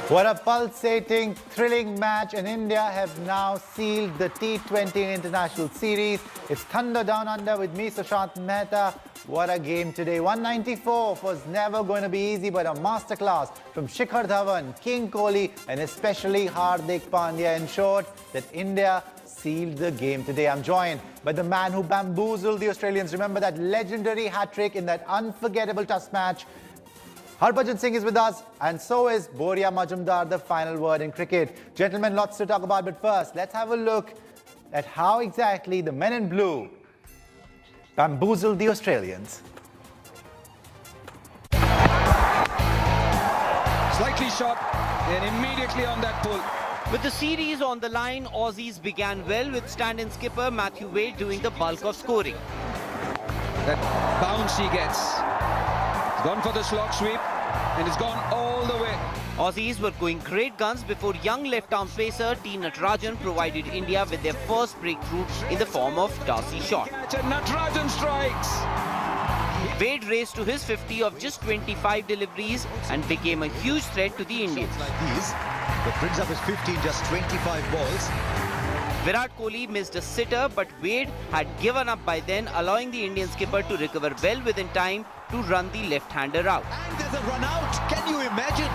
What a pulsating, thrilling match, and India have now sealed the T20 International Series. It's thunder down under with me, Sushant Mehta. What a game today. 194 was never going to be easy, but a masterclass from Shikhar Dhawan, King Kohli, and especially Hardik Pandya ensured that India sealed the game today. I'm joined by the man who bamboozled the Australians. Remember that legendary hat-trick in that unforgettable test match? Harbhajan Singh is with us, and so is Boria Majumdar, the final word in cricket. Gentlemen, lots to talk about, but first, let's have a look at how exactly the men in blue bamboozled the Australians. Slightly short, and immediately on that pull. With the series on the line, Aussies began well with stand-in skipper Matthew Wade doing the bulk of scoring. That bounce he gets. He's gone for the slog sweep and it's gone all the way. Aussies were going great guns before young left-arm pacer T. Natarajan provided India with their first breakthrough in the form of Darcy shot. And Natarajan strikes. Wade raced to his 50 of just 25 deliveries and became a huge threat to the Indians. Like these, but brings up his 50 in just 25 balls. Virat Kohli missed a sitter, but Wade had given up by then, allowing the Indian skipper to recover well within time to run the left-hander out. And there's a run out. Can you imagine?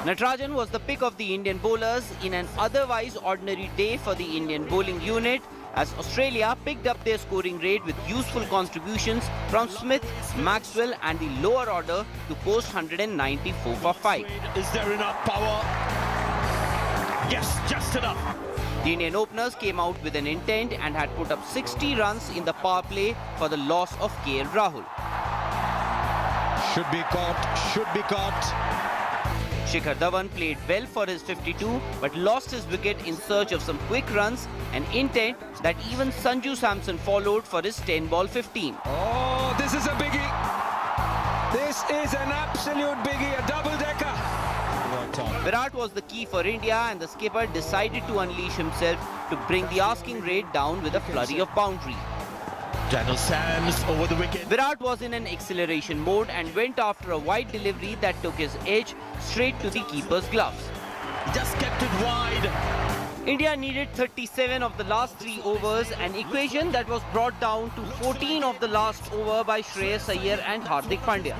Natarajan was the pick of the Indian bowlers in an otherwise ordinary day for the Indian bowling unit, as Australia picked up their scoring rate with useful contributions from Smith, Maxwell and the lower order to post 194 for 5. Is there enough power? Yes, just enough. The Indian openers came out with an intent and had put up 60 runs in the power play for the loss of KL Rahul. Should be caught. Shikhar Dhawan played well for his 52 but lost his wicket in search of some quick runs, an intent that even Sanju Samson followed for his 10-ball 15. Oh, this is a biggie. This is an absolute biggie, a double-decker. Virat was the key for India, and the skipper decided to unleash himself to bring the asking rate down with a flurry of boundaries. Daniel Sands over the wicket. Virat was in an acceleration mode and went after a wide delivery that took his edge straight to the keeper's gloves. He just kept it wide. India needed 37 of the last 3 overs, an equation that was brought down to 14 of the last over by Shreyas Iyer and Hardik Pandya.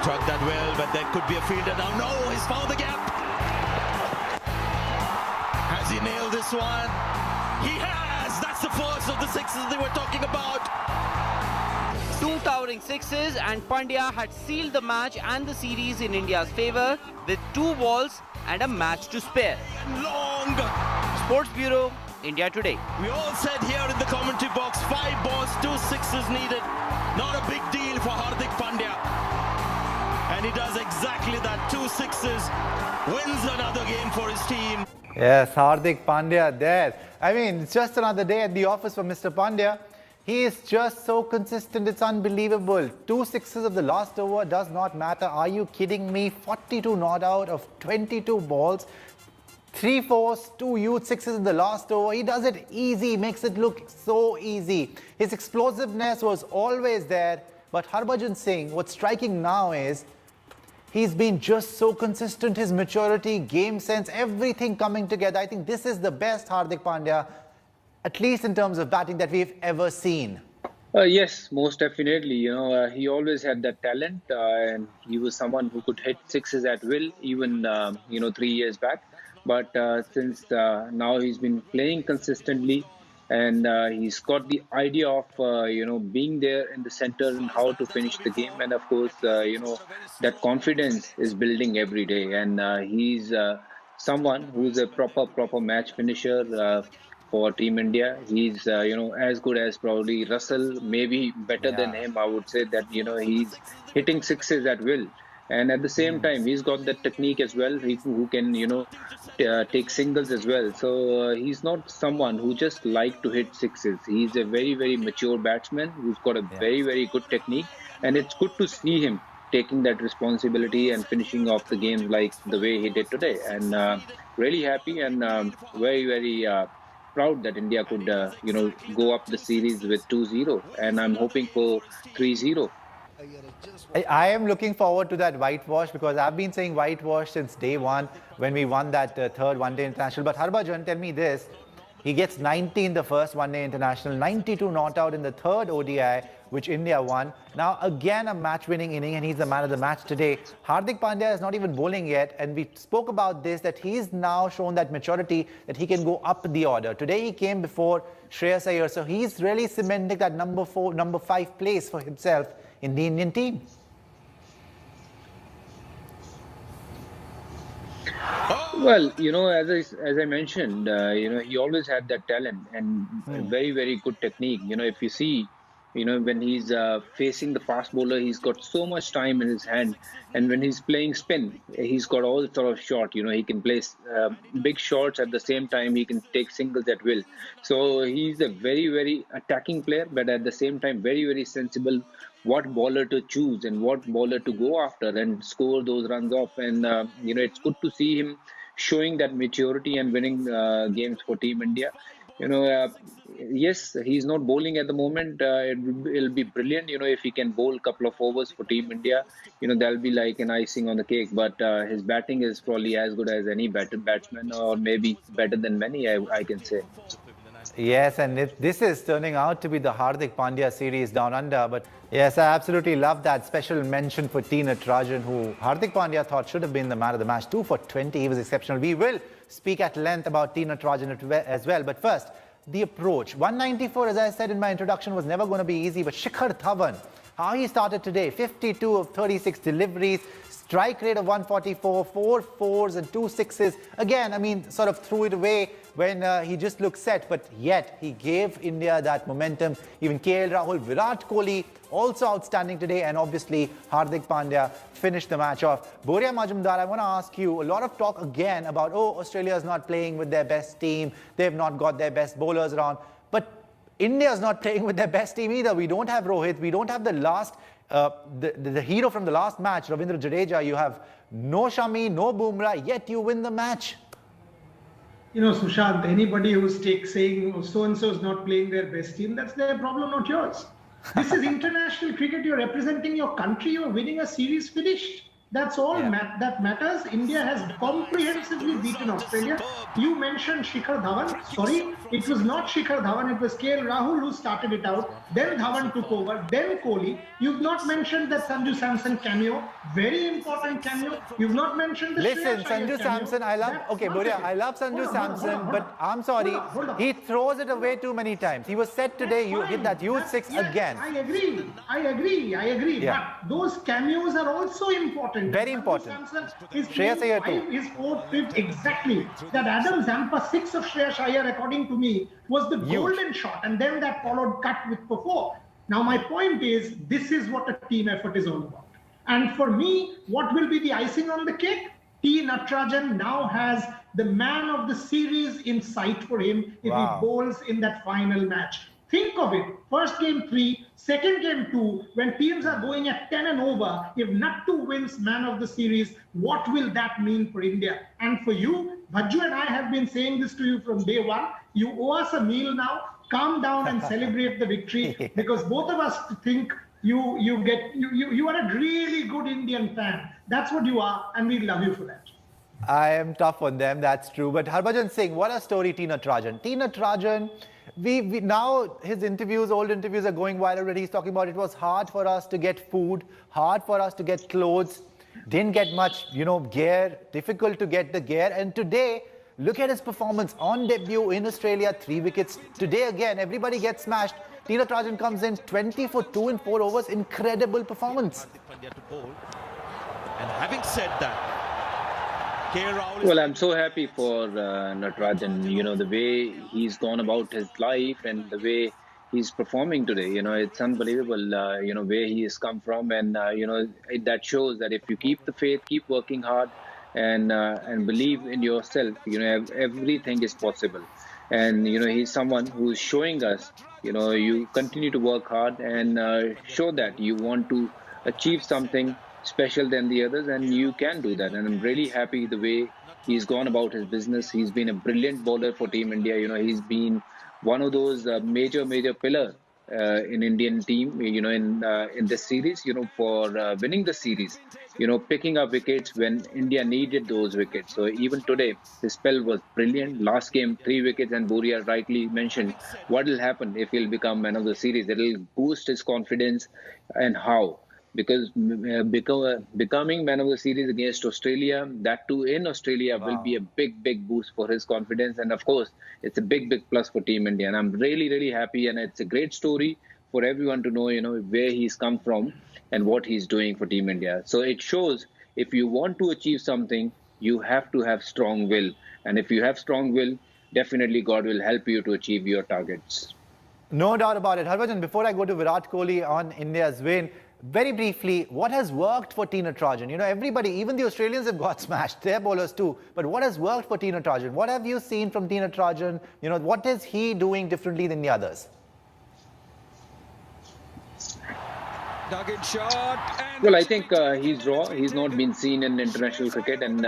Struck that well, but there could be a fielder now. No, he's found the gap. Has he nailed this one? He has! That's the first of the 6s they were talking about. 2 towering 6s, and Pandya had sealed the match and the series in India's favour with 2 balls and a match to spare. Long! Sports Bureau, India Today. We all said here in the commentary box, 5 balls, 2 6s needed. Not a big deal for Hardik Pandya. And he does exactly that. 2 6s, wins another game for his team. Yes, Hardik Pandya there. I mean, it's just another day at the office for Mr. Pandya. He is just so consistent, it's unbelievable. 2 6s of the last over does not matter. Are you kidding me? 42 not out of 22 balls. 3 4s, 2 youth 6s in the last over. He does it easy, makes it look so easy. His explosiveness was always there. But Harbhajan Singh, what's striking now is he's been just so consistent. His maturity, game sense, everything coming together. I think this is the best Hardik Pandya, at least in terms of batting, that we've ever seen. Yes, most definitely. He always had that talent, and he was someone who could hit 6s at will, even 3 years back. But since now he's been playing consistently, and he's got the idea of being there in the center and how to finish the game. And of course, that confidence is building every day. And he's someone who's a proper match finisher for Team India. He's as good as probably Russell, maybe better than him. I would say that he's hitting 6s at will. And at the same time, he's got that technique as well, who can, take singles as well. So he's not someone who just like to hit 6s. He's a very, very mature batsman who's got a very, very good technique. And it's good to see him taking that responsibility and finishing off the game like the way he did today. And really happy and very, very proud that India could, go up the series with 2-0. And I'm hoping for 3-0. I am looking forward to that whitewash because I've been saying whitewash since day one when we won that third one-day international. But Harbhajan, tell me this. He gets 90 in the first one-day international, 92 not out in the third ODI, which India won. Now, again, a match-winning inning, and he's the man of the match today. Hardik Pandya is not even bowling yet, and we spoke about this, that he's now shown that maturity that he can go up the order. Today, he came before Shreyas Iyer, so he's really cementing that number 5 place for himself in the Indian team. Well, as I mentioned, he always had that talent and very, very good technique. If you see, when he's facing the fast bowler, he's got so much time in his hand. And when he's playing spin, he's got all sort of shot. He can place big shots at the same time. He can take singles at will. So he's a very, very attacking player, but at the same time, very, very sensible what bowler to choose and what bowler to go after and score those runs off. And, it's good to see him showing that maturity and winning games for Team India. Yes, he's not bowling at the moment. It'll be brilliant, if he can bowl a couple of overs for Team India. That'll be like an icing on the cake. But his batting is probably as good as any batsman, or maybe better than many, I can say. Yes, and this is turning out to be the Hardik Pandya series down under. But yes, I absolutely love that. Special mention for T. Natarajan, who Hardik Pandya thought should have been the man of the match. 2 for 20, he was exceptional. We will speak at length about T. Natarajan as well. But first, the approach. 194, as I said in my introduction, was never going to be easy. But Shikhar Dhawan, how he started today, 52 of 36 deliveries, strike rate of 144, 4 fours and 2 sixes. Again, I mean, sort of threw it away when he just looked set, but yet he gave India that momentum. Even KL Rahul, Virat Kohli, also outstanding today, and obviously Hardik Pandya finished the match off. Boria Majumdar, I want to ask you, a lot of talk again about, Australia is not playing with their best team, they've not got their best bowlers around, but India is not playing with their best team either. We don't have Rohit, we don't have the last, the hero from the last match, Ravindra Jadeja. You have no Shami, no Bumrah, yet you win the match. Sushant, anybody who's saying so-and-so is not playing their best team, that's their problem, not yours. This is international cricket. You're representing your country. You're winning a series, finished. That's all that matters. India has comprehensively beaten Australia. You mentioned Shikhar Dhawan. Sorry, it was not Shikhar Dhawan. It was KL Rahul who started it out. Then Dhawan took over. Then Kohli. You've not mentioned that Sanju Samson cameo. Very important cameo. You've not mentioned the Listen, Sanju Samson, I love... Okay, Boria, I love Sanju Samson, but I'm sorry. He throws it away too many times. He was set today. You hit that huge six again. I agree. Yeah. But those cameos are also important. Very important. Shreyas Iyer too. His fourth, fifth, exactly. That Adam Zampa 6 of Shreyas Iyer, according to me, was the golden shot, and then that followed cut with for 4. Now my point is, this is what a team effort is all about. And for me, what will be the icing on the cake? T. Natarajan now has the man of the series in sight for him if he bowls in that final match. Think of it, first game 3, second game 2, when teams are going at 10 and over, if Nattu wins man of the series, what will that mean for India? And for you, Bhajju and I have been saying this to you from day one, you owe us a meal now, calm down and celebrate the victory, because both of us think you are a really good Indian fan. That's what you are, and we love you for that. I am tough on them, that's true. But Harbhajan Singh, what a story, T. Natarajan. T. Natarajan, we now his interviews, old interviews are going viral already. He's talking about it was hard for us to get food, hard for us to get clothes, didn't get much, gear, difficult to get the gear. And today, look at his performance on debut in Australia, 3 wickets. Today again, everybody gets smashed. T. Natarajan comes in 20 for 2 in 4 overs. Incredible performance. And having said that, well, I'm so happy for Natarajan, the way he's gone about his life and the way he's performing today. It's unbelievable, where he has come from. And, that shows that if you keep the faith, keep working hard and believe in yourself, everything is possible. And, he's someone who's showing us, you continue to work hard and show that you want to achieve something special than the others, and you can do that. And I'm really happy the way he's gone about his business. He's been a brilliant bowler for Team India. He's been one of those major pillar in Indian team, in this series, for winning the series, picking up wickets when India needed those wickets. So even today, his spell was brilliant. Last game, 3 wickets, and Boria rightly mentioned what will happen if he'll become man of the series. It'll boost his confidence, and how? Because becoming man of the series against Australia, that too in Australia, will be a big boost for his confidence. And of course, it's a big plus for Team India. And I'm really happy, and it's a great story for everyone to know, where he's come from and what he's doing for Team India. So it shows if you want to achieve something, you have to have strong will. And if you have strong will, definitely God will help you to achieve your targets. No doubt about it. Harbhajan, before I go to Virat Kohli on India's win, very briefly, what has worked for T Natarajan? Everybody, even the Australians have got smashed, their bowlers too. But what has worked for T Natarajan? What have you seen from T Natarajan? What is he doing differently than the others? Target shot. Well, I think he's raw. He's not been seen in international cricket, and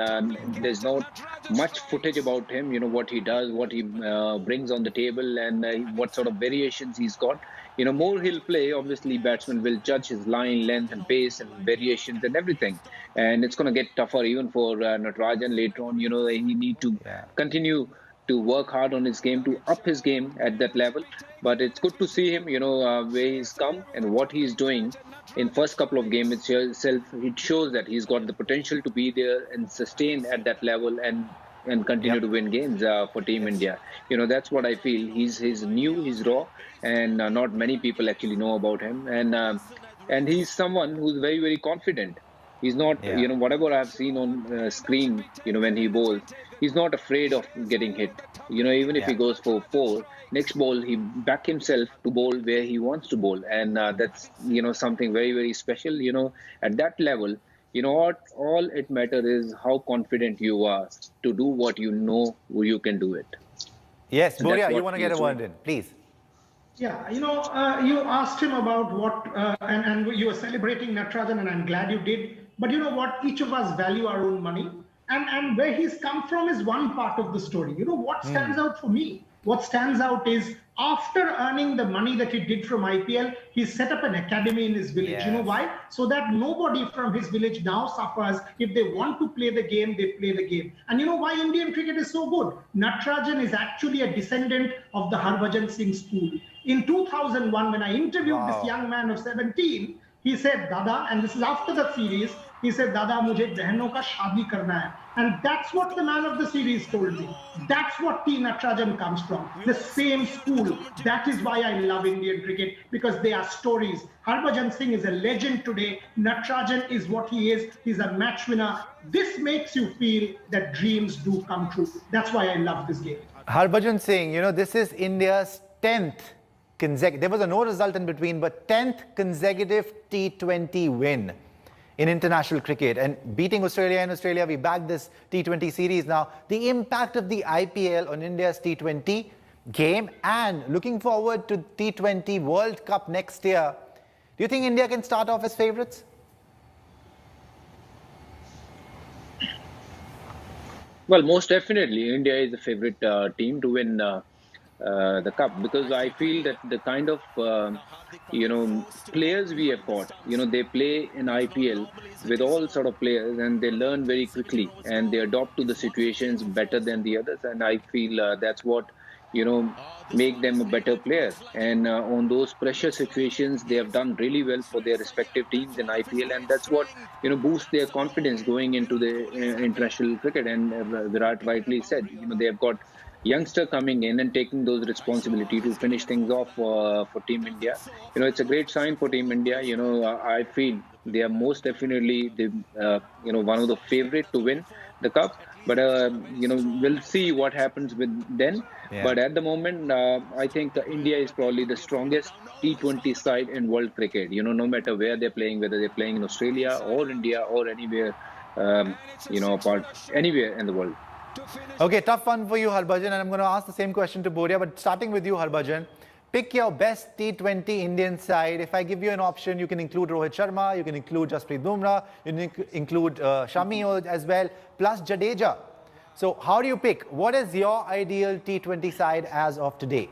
there's not much footage about him. What he does, what he brings on the table, and what sort of variations he's got. More he'll play, obviously batsmen will judge his line, length and pace and variations and everything. And it's going to get tougher even for Natarajan later on. He need to continue to work hard on his game, to up his game at that level. But it's good to see him, where he's come and what he's doing. In first couple of games itself, it shows that he's got the potential to be there and sustain at that level and continue to win games for Team India. That's what I feel. He's new, he's raw, and not many people actually know about him. And he's someone who's very confident. He's not, whatever I've seen on screen, when he bowls, he's not afraid of getting hit. Even if he goes for 4, next ball, he back himself to bowl where he wants to bowl. And that's, something very special, at that level. What all it matters is how confident you are to do what you know you can do it. Yes, so Boria, you want to get a word in, please. Yeah, you asked him about what, and you were celebrating Natarajan, and I'm glad you did. But you know what? Each of us value our own money. And where he's come from is one part of the story. What stands out for me? What stands out is after earning the money that he did from IPL, he set up an academy in his village. Yes. You know why? So that nobody from his village now suffers. If they want to play the game, they play the game. And you know why Indian cricket is so good? Natarajan is actually a descendant of the Harbhajan Singh school. In 2001, when I interviewed this young man of 17, he said, Dada, and this is after the series, he said, Dada, mujhe behno ka shaadi karna hai. And that's what the man of the series told me. That's what T Natarajan comes from. The same school. That is why I love Indian cricket, because they are stories. Harbhajan Singh is a legend today. Natarajan is what he is. He's a match winner. This makes you feel that dreams do come true. That's why I love this game. Harbhajan Singh, this is India's 10th consecutive. There was a no result in between, but 10th consecutive T20 win in international cricket, and beating Australia in Australia, we backed this T20 series. Now, the impact of the IPL on India's T20 game, and looking forward to T20 World Cup next year, do you think India can start off as favourites? Well, most definitely, India is the favourite team to win the cup, because I feel that the kind of players we have got, they play in IPL with all sort of players, and they learn very quickly and they adopt to the situations better than the others, and I feel that's what make them a better player. And on those pressure situations, they have done really well for their respective teams in IPL, and that's what boosts their confidence going into the international cricket. And Virat rightly said, they have got youngster coming in and taking those responsibility to finish things off for Team India. It's a great sign for Team India. I feel they are most definitely one of the favorite to win the cup. But we'll see what happens with them. Yeah. But at the moment, I think India is probably the strongest T20 side in world cricket. No matter where they're playing, whether they're playing in Australia or India or anywhere, anywhere in the world. Okay, tough one for you, Harbhajan, and I'm going to ask the same question to Boria, but starting with you, Harbhajan, pick your best T20 Indian side. If I give you an option, you can include Rohit Sharma, you can include Jasprit Bumrah, you can include Shami as well, plus Jadeja. So how do you pick? What is your ideal T20 side as of today?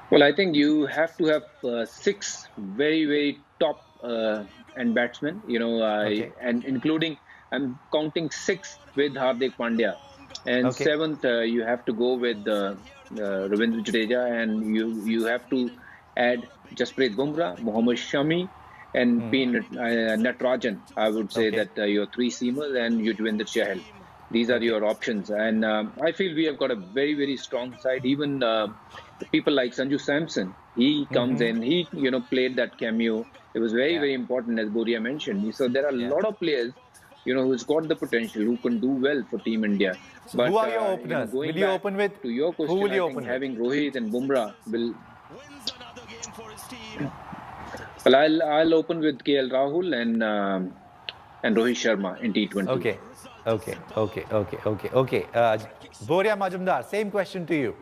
Well, I think you have to have six very, very top and batsmen, and including, I'm counting six with Hardik Pandya. And seventh, you have to go with Ravindra Jadeja, and you have to add Jasprit Bumrah, Mohammad Shami, and P. Natarajan. I would say that your three seamers and Yuzvendra Chahal. These are your options, and I feel we have got a very, very strong side. Even people like Sanju Samson, he comes in, he played that cameo. It was very, very important, as Boria mentioned. So there are a lot of players, who's got the potential, who can do well for Team India. So but who are your openers? Going will you back open with? To your question, who will you I open think with? having Rohit and Bumrah will. Well, I'll open with KL Rahul and Rohit Sharma in T20. Okay. Boria Majumdar, same question to you.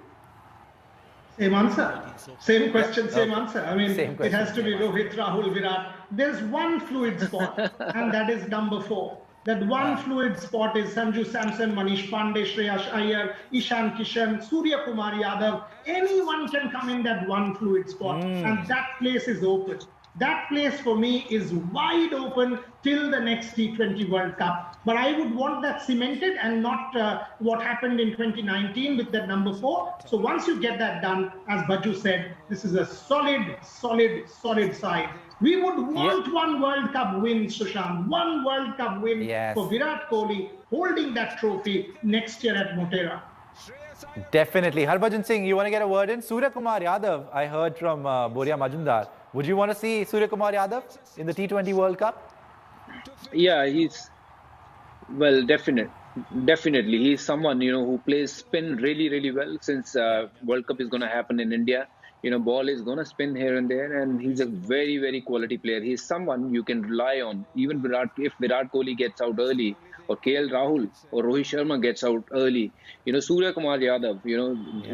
Same answer. Same question, same answer. I mean, it has to be Rohit, Rahul, Virat. There's one fluid spot, and that is number 4. That one fluid spot is Sanju Samson, Manish Pandey, Shreyas Iyer, Ishan Kishan, Surya Kumar Yadav. Anyone can come in that one fluid spot, and that place is open. That place for me is wide open till the next T20 World Cup. But I would want that cemented and not what happened in 2019 with that number 4. So once you get that done, as Baju said, this is a solid side. We would want one World Cup win, Sushant. One World Cup win for Virat Kohli holding that trophy next year at Motera. Definitely. Harbhajan Singh, you want to get a word in? Surya Kumar Yadav, I heard from Boria Majumdar. Would you want to see Surya Kumar Yadav in the T20 World Cup? Yeah, well, definitely. He's someone, who plays spin really, really well, since World Cup is going to happen in India. Ball is going to spin here and there, and he's a very, very quality player. He's someone you can rely on. Even if Virat Kohli gets out early, or KL Rahul or Rohit Sharma gets out early, Surya Kumar Yadav,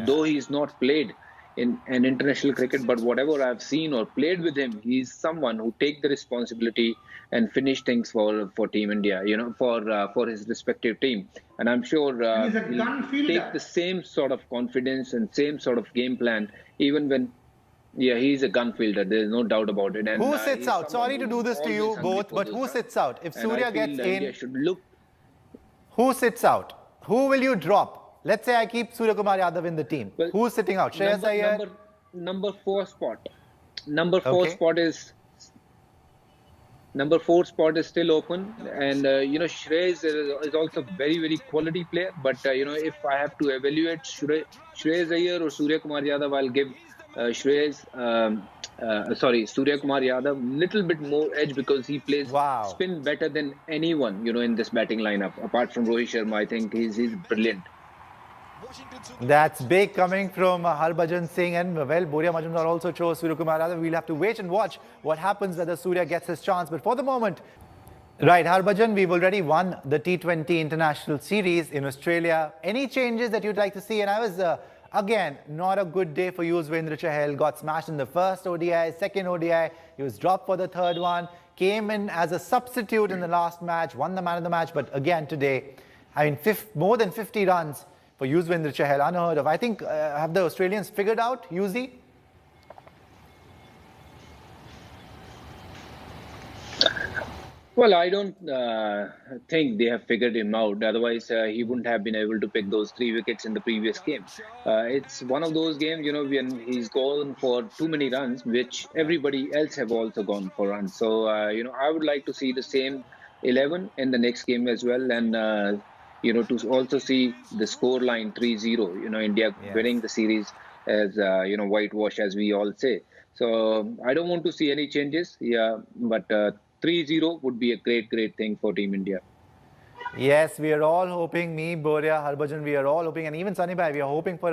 though he's not played in an international cricket, but whatever I've seen or played with him, he's someone who take the responsibility and finish things for Team India, for his respective team. And I'm sure he'll take the same sort of confidence and same sort of game plan, even when, he's a gun fielder. There's no doubt about it. And who sits out? Sorry to do this to you both, but who sits out? If Surya gets in, who sits out? Who will you drop? Let's say I keep Surya Kumar Yadav in the team. Well, who's sitting out? Shreyas Iyer? Number 4 spot. Number 4 spot is still open, and Shreyas is also a very, very quality player. But if I have to evaluate Shreyas Iyer or Surya Kumar Yadav, I'll give Surya Kumar Yadav little bit more edge, because he plays spin better than anyone in this batting lineup. Apart from Rohit Sharma, I think he's brilliant. That's big coming from Harbhajan Singh, and well, Boria Majumdar also chose Surya Kumar Yadav. We'll have to wait and watch what happens whether Surya gets his chance. But for the moment, right, Harbhajan, we've already won the T20 International Series in Australia. Any changes that you'd like to see? And I was, again, not a good day for Yuzvendra Chahal. Got smashed in the first ODI, second ODI. He was dropped for the third one. Came in as a substitute in the last match, won the man of the match. But again today, I mean, more than 50 runs for Yuzvendra Chahal, unheard of. I think, have the Australians figured out Yuzi? Well, I don't think they have figured him out. Otherwise, he wouldn't have been able to pick those 3 wickets in the previous game. It's one of those games, when he's gone for too many runs, which everybody else have also gone for runs. So, I would like to see the same 11 in the next game as well. And, to also see the score line 3-0, India winning the series as, whitewash, as we all say. So I don't want to see any changes, but 3-0 would be a great thing for Team India. Yes, we are all hoping, me, Boria, Harbhajan, we are all hoping, and even Sunny Bhai, we are hoping for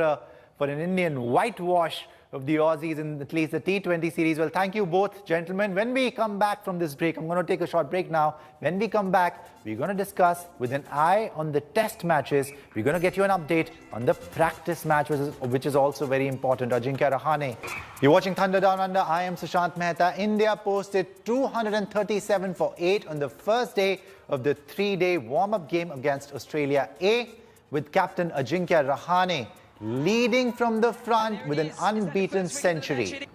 an Indian whitewash of the Aussies in at least the T20 series. Well, thank you both, gentlemen. When we come back from this break, I'm going to take a short break now. When we come back, we're going to discuss with an eye on the test matches. We're going to get you an update on the practice matches, which is also very important. Ajinkya Rahane. You're watching Thunder Down Under. I am Sushant Mehta. India posted 237 for 8 on the first day of the 3-day warm-up game against Australia A, with captain Ajinkya Rahane leading from the front with an unbeaten century.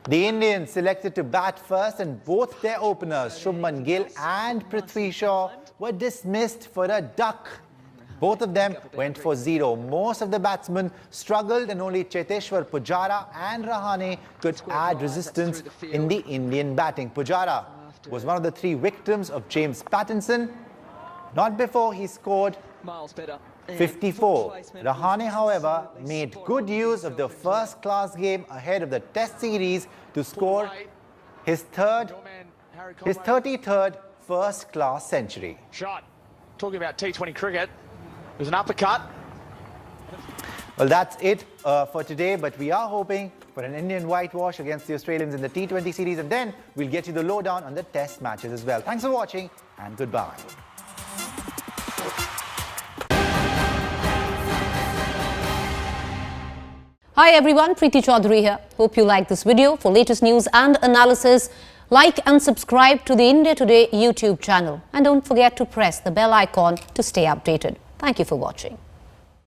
The Indians selected to bat first, and both their openers, Shubman Gill and Prithvi Shaw, were dismissed for a duck. Both of them went for 0. Most of the batsmen struggled, and only Cheteshwar Pujara and Rahane could add resistance in the Indian batting. Pujara was one of the 3 victims of James Pattinson, not before he scored 54. Rahane, however, made good use of the first-class game ahead of the Test series to score his 33rd first-class century. Shot. Talking about T20 cricket, there's an uppercut. Well, that's it for today, but we are hoping for an Indian whitewash against the Australians in the T20 series, and then we'll get you the lowdown on the Test matches as well. Thanks for watching, and goodbye. Hi everyone, Preeti Chaudhary here. Hope you like this video. For latest news and analysis, like and subscribe to the India Today YouTube channel. And don't forget to press the bell icon to stay updated. Thank you for watching.